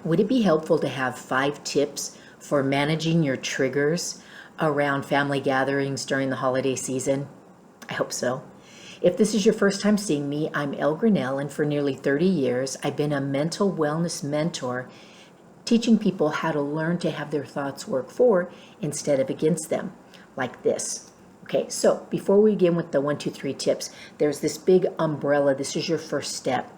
Would it be helpful to have 5 tips for managing your triggers around family gatherings during the holiday season? I hope so. If this is your first time seeing me, I'm Elle Graniel, and for nearly 30 years, I've been a mental wellness mentor, teaching people how to learn to have their thoughts work for instead of against them, like this. Okay, so before we begin with the 1, 2, 3 tips, there's this big umbrella. This is your first step.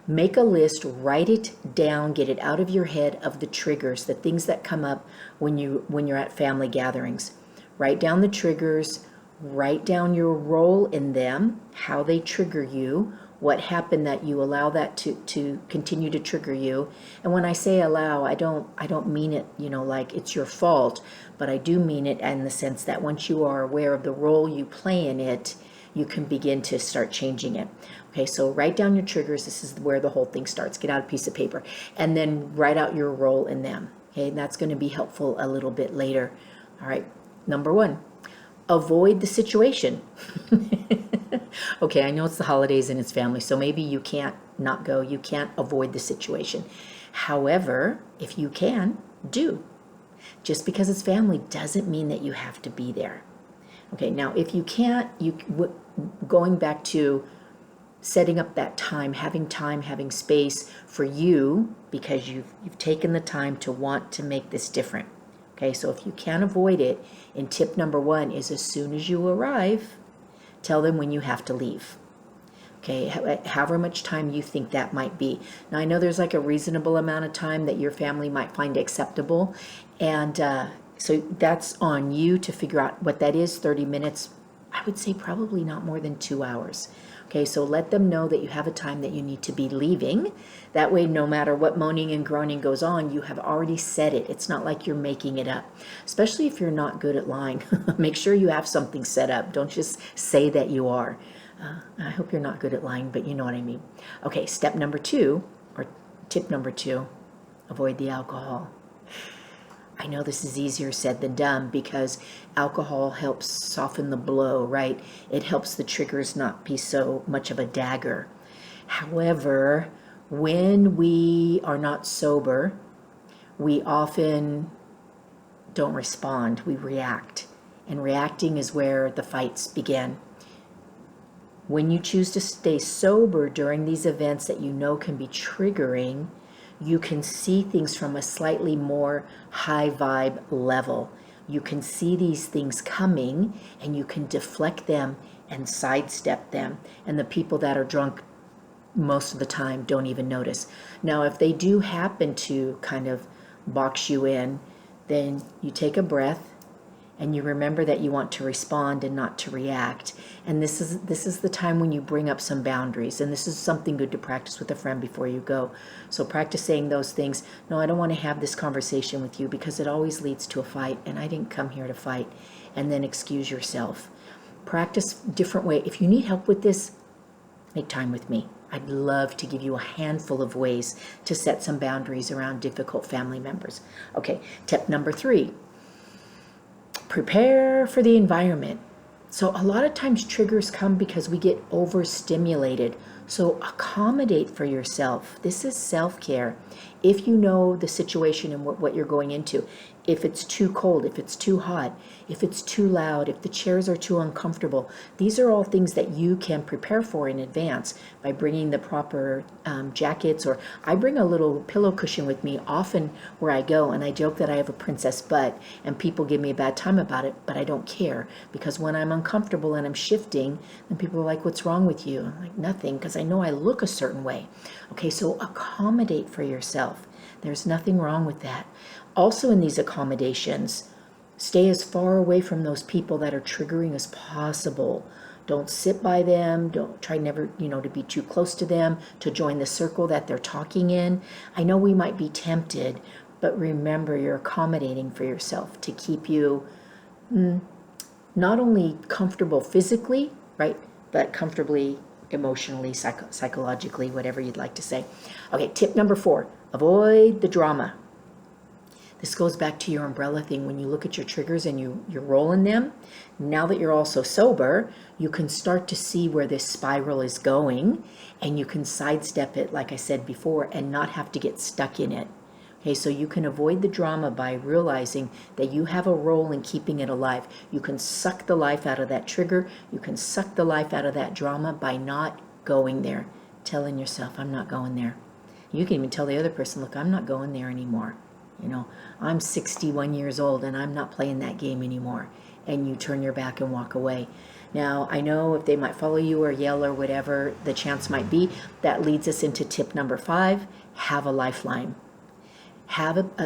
Make a list, write it down, get it out of your head of the triggers, the things that come up when you're at family gatherings. Write down the triggers, write down your role in them, how they trigger you, what happened that you allow that to continue to trigger you. And when I say allow, I don't mean it, like it's your fault, but I do mean it in the sense that once you are aware of the role you play in it, you can begin to start changing it. Okay, so write down your triggers. This is where the whole thing starts. Get out a piece of paper and then write out your role in them. Okay, and that's going to be helpful a little bit later. All right, number 1, avoid the situation. Okay, I know it's the holidays and it's family, so maybe you can't not go. You can't avoid the situation. However, if you can, do. Just because it's family doesn't mean that you have to be there. Okay, now if you can't, going back to setting up that time, having space for you, because you've taken the time to want to make this different. Okay, so if you can't avoid it, and tip number 1 is as soon as you arrive, tell them when you have to leave. Okay, however much time you think that might be. Now, I know there's like a reasonable amount of time that your family might find acceptable, and so that's on you to figure out what that is. 30 minutes, I would say probably not more than 2 hours. Okay, so let them know that you have a time that you need to be leaving. That way, no matter what moaning and groaning goes on, you have already said it. It's not like you're making it up, especially if you're not good at lying. Make sure you have something set up. Don't just say that you are. I hope you're not good at lying, but you know what I mean. Okay, step number 2, or tip number 2, avoid the alcohol. I know this is easier said than done because alcohol helps soften the blow, right? It helps the triggers not be so much of a dagger. However, when we are not sober, we often don't respond, we react. And reacting is where the fights begin. When you choose to stay sober during these events that you know can be triggering, you can see things from a slightly more high vibe level. You can see these things coming and you can deflect them and sidestep them. And the people that are drunk most of the time don't even notice. Now, if they do happen to kind of box you in, then you take a breath and you remember that you want to respond and not to react. And this is the time when you bring up some boundaries. And this is something good to practice with a friend before you go. So practice saying those things. No, I don't want to have this conversation with you because it always leads to a fight, and I didn't come here to fight. And then excuse yourself. Practice different way. If you need help with this, make time with me. I'd love to give you a handful of ways to set some boundaries around difficult family members. Okay, tip number 3. Prepare for the environment. So a lot of times triggers come because we get overstimulated. So accommodate for yourself. This is self-care. If you know the situation and what you're going into, if it's too cold, if it's too hot, if it's too loud, if the chairs are too uncomfortable, these are all things that you can prepare for in advance by bringing the proper jackets, or I bring a little pillow cushion with me often where I go, and I joke that I have a princess butt, and people give me a bad time about it, but I don't care, because when I'm uncomfortable and I'm shifting, then people are like, what's wrong with you? I'm like, nothing, because I know I look a certain way. Okay, so accommodate for yourself. There's nothing wrong with that. Also, in these accommodations, stay as far away from those people that are triggering as possible. Don't sit by them. Don't try never, to be too close to them, to join the circle that they're talking in. I know we might be tempted, but remember, you're accommodating for yourself to keep you not only comfortable physically, right, but comfortably emotionally, psychologically, whatever you'd like to say. Okay, tip number 4, avoid the drama. This goes back to your umbrella thing. When you look at your triggers and you're rolling them, now that you're also sober, you can start to see where this spiral is going, and you can sidestep it, like I said before, and not have to get stuck in it. Okay, so you can avoid the drama by realizing that you have a role in keeping it alive. You can suck the life out of that trigger. You can suck the life out of that drama by not going there, telling yourself, I'm not going there. You can even tell the other person, look, I'm not going there anymore. I'm 61 years old and I'm not playing that game anymore. And you turn your back and walk away. Now, I know if they might follow you or yell or whatever the chance might be, that leads us into tip number 5, have a lifeline.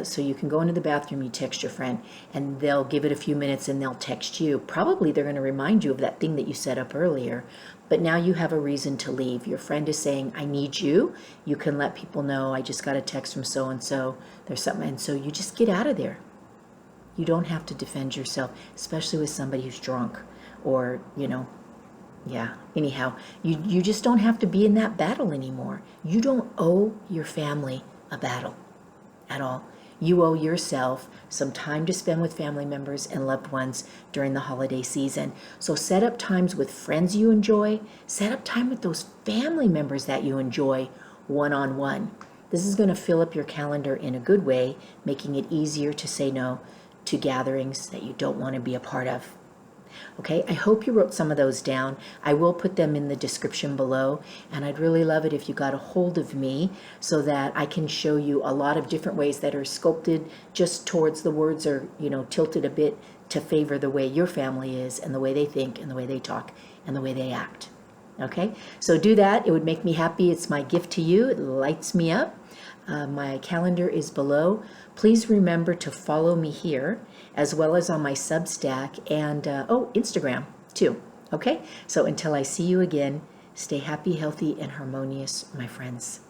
So you can go into the bathroom, you text your friend, and they'll give it a few minutes and they'll text you. Probably they're going to remind you of that thing that you set up earlier, but now you have a reason to leave. Your friend is saying, I need you. You can let people know, I just got a text from so-and-so, there's something, and so you just get out of there. You don't have to defend yourself, especially with somebody who's drunk or, anyhow, you just don't have to be in that battle anymore. You don't owe your family a battle at all. You owe yourself some time to spend with family members and loved ones during the holiday season. So set up times with friends you enjoy. Set up time with those family members that you enjoy one-on-one. This is going to fill up your calendar in a good way, making it easier to say no to gatherings that you don't want to be a part of. Okay, I hope you wrote some of those down. I will put them in the description below, and I'd really love it if you got a hold of me so that I can show you a lot of different ways that are sculpted just towards the words, or tilted a bit to favor the way your family is and the way they think and the way they talk and the way they act. Okay, so do that. It would make me happy. It's my gift to you. It lights me up. My calendar is below. Please remember to follow me here as well as on my Substack and Instagram too. Okay, so until I see you again, stay happy, healthy, and harmonious, my friends.